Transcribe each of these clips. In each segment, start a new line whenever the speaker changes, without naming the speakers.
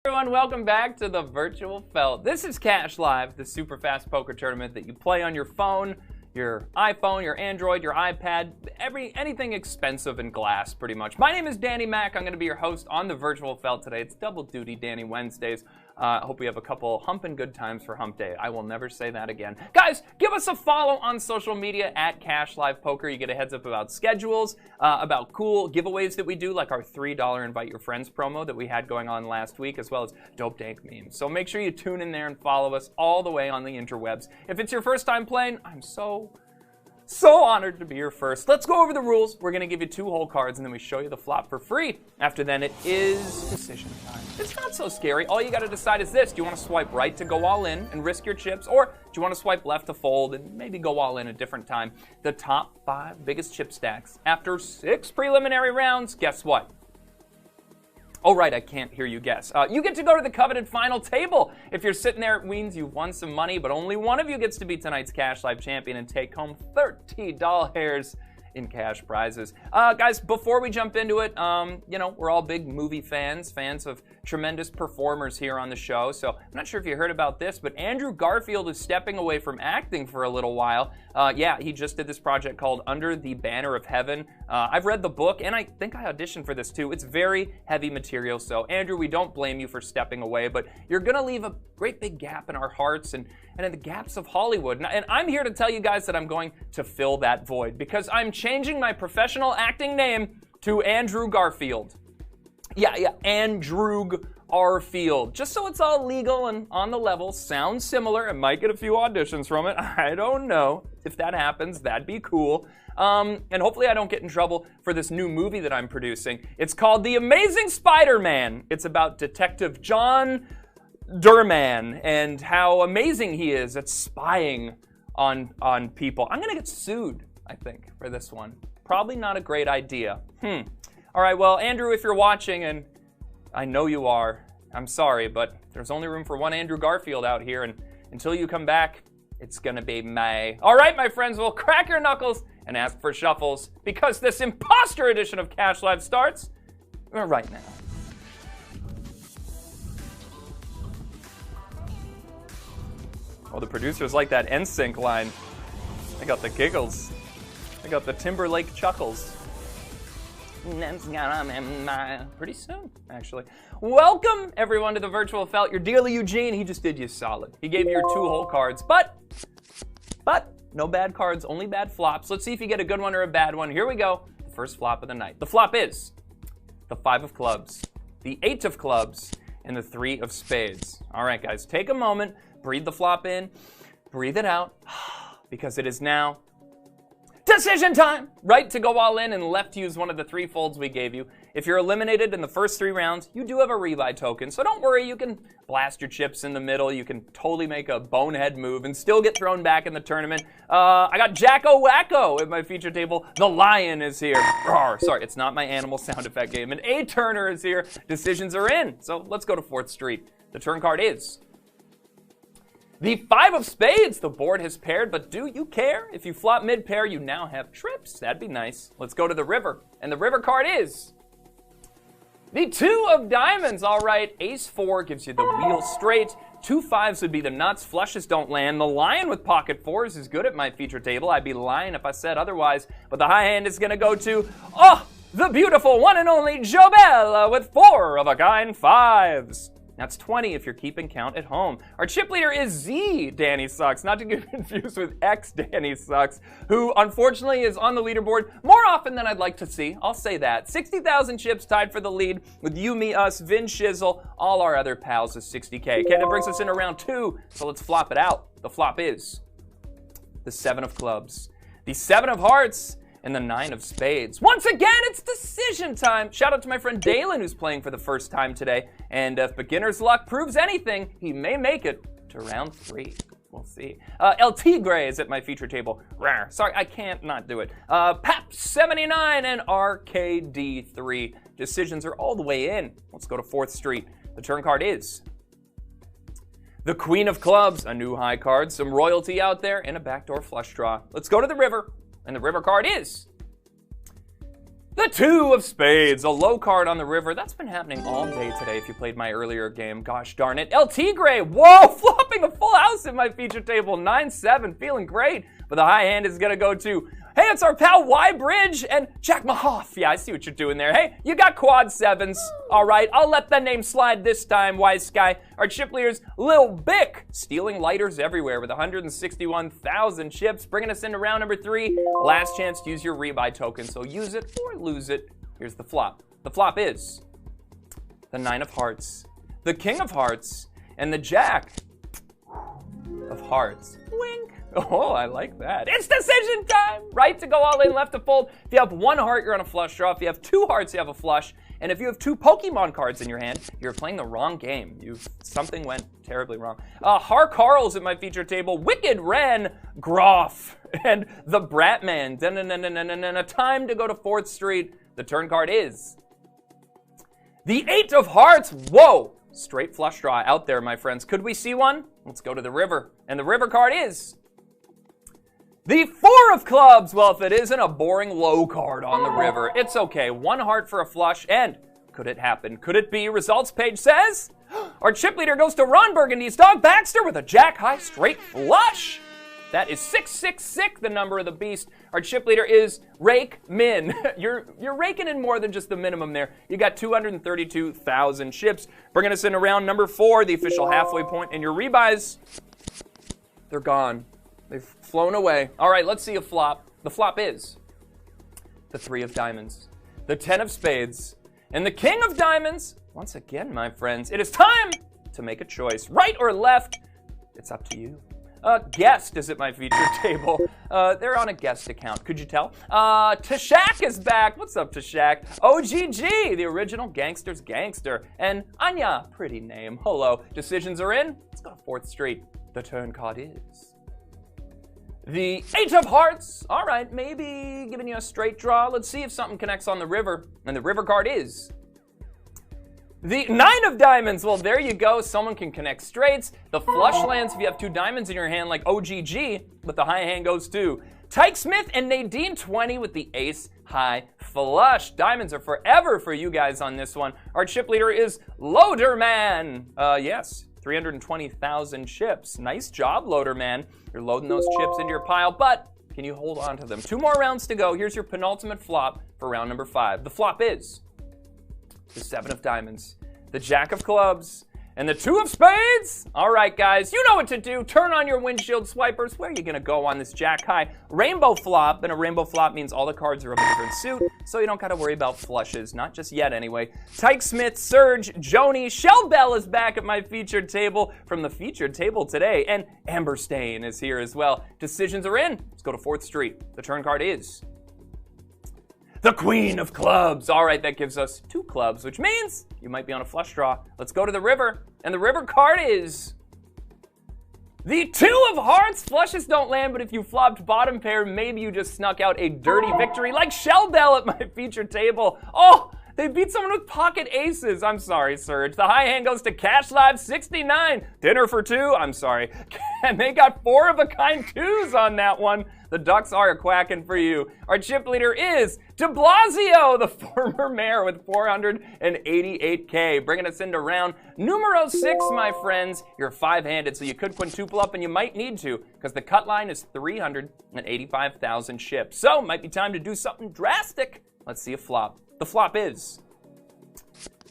Everyone, welcome back to the Virtual Felt. This is Cash Live, the super fast poker tournament that you play on your phone, your iPhone, your Android, your iPad, anything expensive in glass, pretty much. My name is Danny Mac. I'm going to be your host on the Virtual Felt today. It's double duty Danny Wednesdays. I hope we have a couple humping good times for hump day. I will never say that again. Guys, give us a follow on social media at Cash Live Poker. You get a heads up about schedules, about cool giveaways that we do, like our $3 Invite Your Friends promo that we had going on last week, as well as dope dank memes. So make sure you tune in there and follow us all the way on the interwebs. If it's your first time playing, I'm so honored to be your first. Let's go over the rules. We're going to give you 2 whole cards, and then we show you the flop for free. After then, it is decision time. It's not so scary. All you got to decide is this. Do you want to swipe right to go all in and risk your chips, or do you want to swipe left to fold and maybe go all in a different time? The top 5 biggest chip stacks after 6 preliminary rounds, guess what? Oh, right, I can't hear you guess. You get to go to the coveted final table. If you're sitting there, it means you've won some money, but only one of you gets to be tonight's Cash Live champion and take home $30 in cash prizes. Guys, before we jump into it, we're all big movie fans of tremendous performers here on the show. So I'm not sure if you heard about this, but Andrew Garfield is stepping away from acting for a little while. He just did this project called Under the Banner of Heaven. I've read the book, and I think I auditioned for this too. It's very heavy material, so Andrew, we don't blame you for stepping away, but you're gonna leave a great big gap in our hearts and in the gaps of Hollywood. And I'm here to tell you guys that I'm going to fill that void, because I'm changing my professional acting name to Andrew Garfield. Andrew Garfield. Just so it's all legal and on the level. Sounds similar. I might get a few auditions from it. I don't know. If that happens, that'd be cool. And hopefully I don't get in trouble for this new movie that I'm producing. It's called The Amazing Spider-Man. It's about Detective John Durman and how amazing he is at spying on people. I'm gonna get sued, I think, for this one. Probably not a great idea. All right, well, Andrew, if you're watching, and I know you are, I'm sorry, but there's only room for one Andrew Garfield out here, and until you come back, it's gonna be May. All right, my friends, well, crack your knuckles and ask for shuffles, because this imposter edition of Cash Live starts right now. Oh, the producers like that NSYNC line. I got the giggles. I got the Timberlake chuckles. Pretty soon, actually. Welcome, everyone, to the Virtual Felt. Your dealer, Eugene, he just did you solid. He gave you your 2 whole cards, but no bad cards, only bad flops. Let's see if you get a good one or a bad one. Here we go. The first flop of the night. The flop is the 5 of clubs, the 8 of clubs, and the 3 of spades. All right, guys, take a moment. Breathe the flop in, breathe it out, because it is now decision time. Right to go all in and left to use one of the 3 folds we gave you. If you're eliminated in the first 3 rounds, you do have a rebuy token, so don't worry, you can blast your chips in the middle, you can totally make a bonehead move and still get thrown back in the tournament. I got Jacko Wacko at my feature table. The lion is here. Roar. Sorry, it's not my animal sound effect game. And A Turner is here. Decisions are in, so let's go to 4th Street. The turn card is the 5 of spades. The board has paired, but do you care? If you flop mid-pair, you now have trips. That'd be nice. Let's go to the river. And the river card is the 2 of diamonds. All right, ace 4 gives you the wheel straight. 2 5s would be the nuts. Flushes don't land. The lion with pocket 4s is good at my feature table. I'd be lying if I said otherwise. But the high hand is going to go to, the beautiful one and only Jobel with 4 of a kind 5s. That's 20 if you're keeping count at home. Our chip leader is Z Danny Sucks, not to get confused with X Danny Sucks, who unfortunately is on the leaderboard more often than I'd like to see. I'll say that. 60,000 chips tied for the lead with You, Me, Us, Vin Shizzle, all our other pals is 60K. Okay, that brings us into round 2, so let's flop it out. The flop is the 7 of clubs, the 7 of hearts, and the 9 of spades. Once again, it's decision time. Shout out to my friend Dalen, who's playing for the first time today. And if beginner's luck proves anything, he may make it to round 3. We'll see. El Tigre is at my feature table. Rawr. Sorry, I can't not do it. Pap79 and RKD3. Decisions are all the way in. Let's go to 4th Street. The turn card is the Queen of Clubs, a new high card, some royalty out there, and a backdoor flush draw. Let's go to the river. And the river card is The 2 of spades, a low card on the river. That's been happening all day today if you played my earlier game. Gosh darn it. El Tigre, whoa, flopping a full house in my feature table. 9-7, feeling great. But the high hand is going to go to, hey, it's our pal Y Bridge and Jack Mahoff. Yeah, I see what you're doing there. Hey, you got quad 7s. All right, I'll let that name slide this time, Wise Sky. Our chip leaders, Lil Bick, stealing lighters everywhere with 161,000 chips, bringing us into round number 3. Last chance to use your rebuy token, so use it or lose it. Here's the flop. The flop is the 9 of hearts, the king of hearts, and the jack of hearts. Wink. Oh, I like that. It's decision time! Right to go all in, left to fold. If you have 1 heart, you're on a flush draw. If you have 2 hearts, you have a flush. And if you have 2 Pokemon cards in your hand, you're playing the wrong game. Something went terribly wrong. Har Carl's in my feature table. Wicked Ren, Groff, and the Bratman. Time to go to 4th Street. The turn card is the 8 of hearts. Whoa! Straight flush draw out there, my friends. Could we see one? Let's go to the river. And the river card is the 4 of clubs. Well, if it isn't a boring low card on the river, it's okay. 1 heart for a flush, and could it happen? Could it be? Results page says our chip leader goes to Ron Burgundy's dog Baxter with a jack high straight flush. That is 666, the number of the beast. Our chip leader is Rake Min. You're raking in more than just the minimum there. You got 232,000 chips. Bringing us into round number 4, the official halfway point, and your rebuys, they're gone. They've flown away. All right, let's see a flop. The flop is the 3 of diamonds, the 10 of spades, and the king of diamonds. Once again, my friends, it is time to make a choice. Right or left, it's up to you. Guest is at my feature table. They're on a guest account. Could you tell? Tashak is back. What's up, Tashak? OGG, the original gangster's gangster. And Anya, pretty name. Hello. Decisions are in. Let's go to 4th Street. The turn card is the 8 of hearts. All right, maybe giving you a straight draw. Let's see if something connects on the river. And the river card is the 9 of diamonds. Well, there you go. Someone can connect straights. The flush lands if you have 2 diamonds in your hand like OGG, but the high hand goes to Tyke Smith and Nadine 20 with the ace high flush. Diamonds are forever for you guys on this one. Our chip leader is Loaderman. Yes, 320,000 chips. Nice job, Loaderman. You're loading those chips into your pile, but can you hold on to them? 2 more rounds to go. Here's your penultimate flop for round number 5. The flop is the 7 of diamonds, the jack of clubs, and the 2 of spades. All right, guys, you know what to do. Turn on your windshield swipers. Where are you going to go on this jack high rainbow flop? And a rainbow flop means all the cards are of a different suit, so you don't got to worry about flushes. Not just yet, anyway. Tyke Smith, Surge, Joni, Shell Bell is back at my featured table from the featured table today, and Amber Stain is here as well. Decisions are in. Let's go to 4th Street. The turn card is the Queen of Clubs. All right, that gives us 2 clubs, which means you might be on a flush draw. Let's go to the river. And the river card is the 2 of hearts. Flushes don't land, but if you flopped bottom pair, maybe you just snuck out a dirty victory like Shell Bell at my featured table. Oh, they beat someone with pocket aces. I'm sorry, Surge. The high hand goes to Cash Live 69. Dinner for 2. I'm sorry. And they got 4 of a kind 2s on that one. The Ducks are quacking for you. Our chip leader is de Blasio, the former mayor with 488K. Bringing us into round numero 6, my friends. You're 5-handed, so you could quintuple up, and you might need to, because the cut line is 385,000 chips. So, might be time to do something drastic. Let's see a flop. The flop is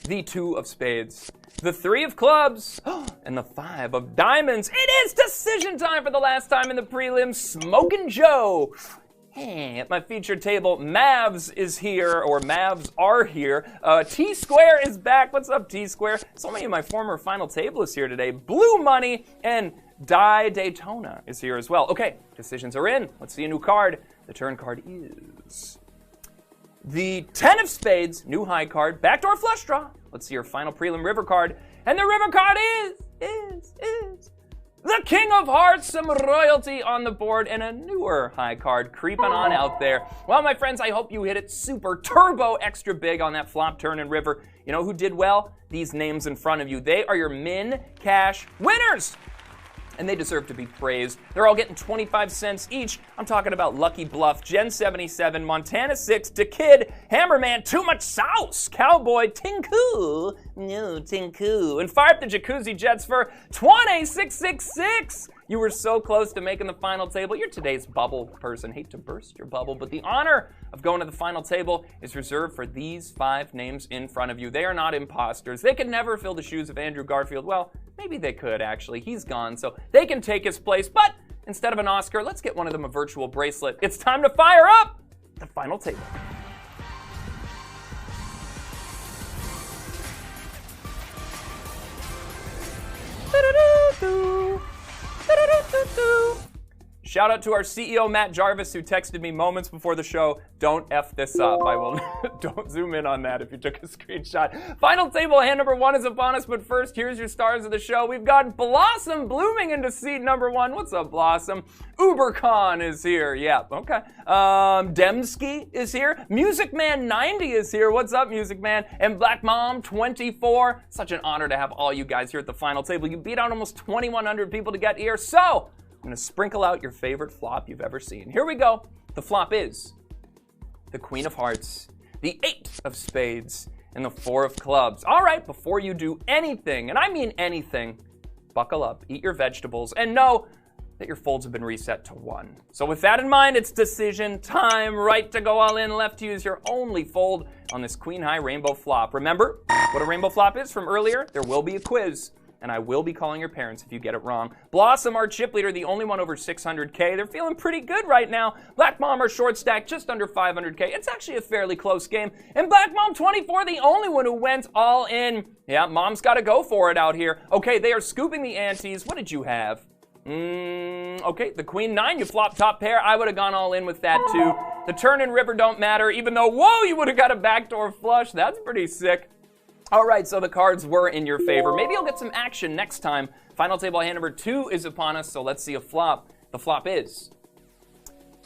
the 2 of spades, the 3 of clubs, and the 5 of diamonds. It is decision time for the last time in the prelims. Smokin' Joe. Hey, at my featured table, Mavs is here, or Mavs are here. T-Square is back. What's up, T-Square? So many of my former final tablists here today. Blue Money and Die Daytona is here as well. Okay, decisions are in. Let's see a new card. The turn card is the 10 of spades, new high card, backdoor flush draw. Let's see your final prelim river card. And the river card is the King of Hearts, some royalty on the board, and a newer high card creeping on out there. Well, my friends, I hope you hit it super turbo extra big on that flop, turn, and river. You know who did well? These names in front of you. They are your min cash winners. and they deserve to be praised. They're all getting 25 cents each. I'm talking about Lucky Bluff, Gen 77, Montana 6, Da Kid, Hammerman, Too Much Sauce, Cowboy, Tinku, no, Tinku, and Fire Up the Jacuzzi Jets for 2666. You were so close to making the final table. You're today's bubble person. Hate to burst your bubble, but the honor of going to the final table is reserved for these 5 names in front of you. They are not imposters. They could never fill the shoes of Andrew Garfield. Well, maybe they could, actually. He's gone, so they can take his place. But instead of an Oscar, let's get one of them a virtual bracelet. It's time to fire up the final table. Shout out to our CEO, Matt Jarvis, who texted me moments before the show, don't F this up. I will, don't zoom in on that if you took a screenshot. Final table, hand number 1 is upon us, but first, here's your stars of the show. We've got Blossom blooming into seat number 1. What's up, Blossom? UberCon is here. Yeah, okay. Demsky is here. Music Man 90 is here. What's up, Music Man? And Black Mom 24. Such an honor to have all you guys here at the final table. You beat out almost 2,100 people to get here, so I'm going to sprinkle out your favorite flop you've ever seen. Here we go. The flop is the Queen of Hearts, the 8 of Spades, and the 4 of Clubs. All right, before you do anything, and I mean anything, buckle up, eat your vegetables, and know that your folds have been reset to 1. So with that in mind, it's decision time. Right to go all in, left to use your only fold on this Queen High Rainbow flop. Remember what a Rainbow flop is from earlier? There will be a quiz, and I will be calling your parents if you get it wrong. Blossom, our chip leader, the only one over 600K. They're feeling pretty good right now. Black Mom, our short stack, just under 500K. It's actually a fairly close game. And Black Mom 24, the only one who went all in. Yeah, Mom's got to go for it out here. Okay, they are scooping the antes. What did you have? Okay, the Queen 9, you flop top pair. I would have gone all in with that too. The turn and river don't matter, even though, whoa, you would have got a backdoor flush. That's pretty sick. All right, so the cards were in your favor. Maybe you'll get some action next time. Final table hand number 2 is upon us, so let's see a flop. The flop is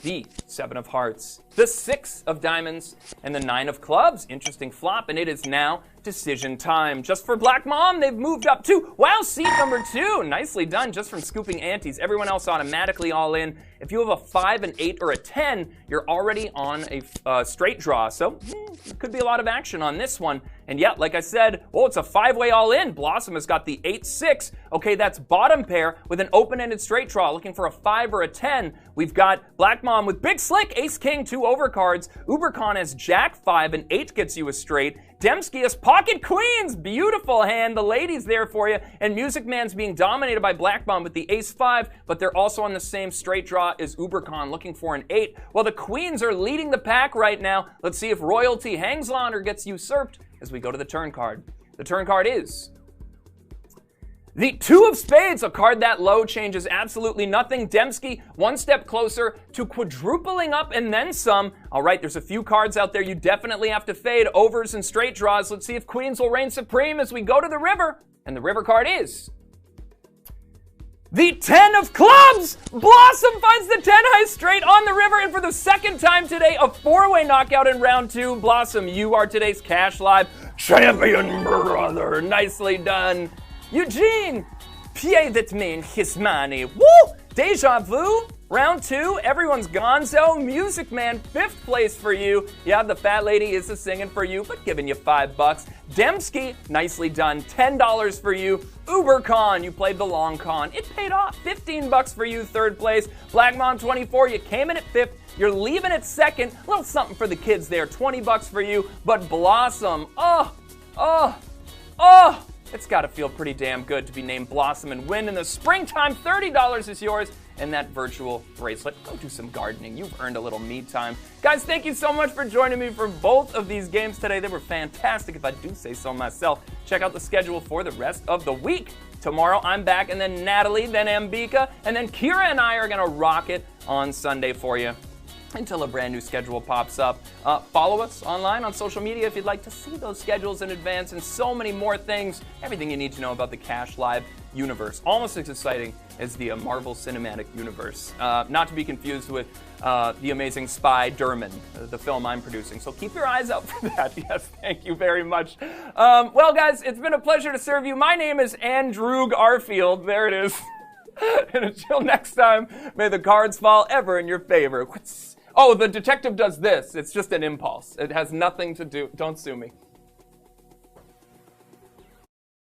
the 7 of Hearts, the 6 of Diamonds, and the 9 of Clubs. Interesting flop, and it is now decision time. Just for Black Mom, they've moved up to, wow, seat number 2. Nicely done, just from scooping antes. Everyone else automatically all in. If you have a 5, an 8, or a 10, you're already on a straight draw. So it could be a lot of action on this one. And yeah, like I said, well, it's a 5-way all in. Blossom has got the 8-6. Okay, that's bottom pair with an open-ended straight draw, looking for a 5 or a 10. We've got Black Mom with Big Slick, Ace King, 2 overcards. UberCon has Jack 5 and 8 gets you a straight. Demsky has Pocket Queens, beautiful hand. The ladies there for you. And Music Man's being dominated by Black Mom with the Ace 5, but they're also on the same straight draw as UberCon, looking for an 8. Well, the Queens are leading the pack right now. Let's see if royalty hangs on or gets usurped as we go to the turn card. The turn card is the 2 of Spades. A card that low changes absolutely nothing. Demsky, 1 step closer to quadrupling up and then some. All right, there's a few cards out there you definitely have to fade. Overs and straight draws. Let's see if Queens will reign supreme as we go to the river. And the river card is the 10 of Clubs. Blossom finds the 10 high straight on the river, and for the second time today, a 4-way knockout in round 2. Blossom, you are today's Cash Live champion, brother. Nicely done. Eugene, pied that mean his money. Woo! Deja vu. Round 2, everyone's gonzo. Music Man, 5th place for you. Yeah, the fat lady is a singing for you, but giving you $5. Demsky, nicely done, $10 for you. UberCon, you played the long con. It paid off, $15 for you, 3rd place. Black Mom 24, you came in at 5th. You're leaving at 2nd. A little something for the kids there, $20 for you. But Blossom, it's got to feel pretty damn good to be named Blossom and win in the springtime. $30 is yours. And that virtual bracelet. Go do some gardening. You've earned a little me time. Guys, thank you so much for joining me for both of these games today. They were fantastic, if I do say so myself. Check out the schedule for the rest of the week. Tomorrow, I'm back, and then Natalie, then Ambika, and then Kira and I are going to rock it on Sunday for you until a brand new schedule pops up. Follow us online on social media if you'd like to see those schedules in advance and so many more things. Everything you need to know about the Cash Live universe. Almost as exciting as the Marvel Cinematic Universe. Not to be confused with The Amazing Spy Derman, the film I'm producing. So keep your eyes out for that. Yes, thank you very much. Well, guys, it's been a pleasure to serve you. My name is Andrew Garfield. There it is. And until next time, may the cards fall ever in your favor. Oh, the detective does this. It's just an impulse. It has nothing to do. Don't sue me.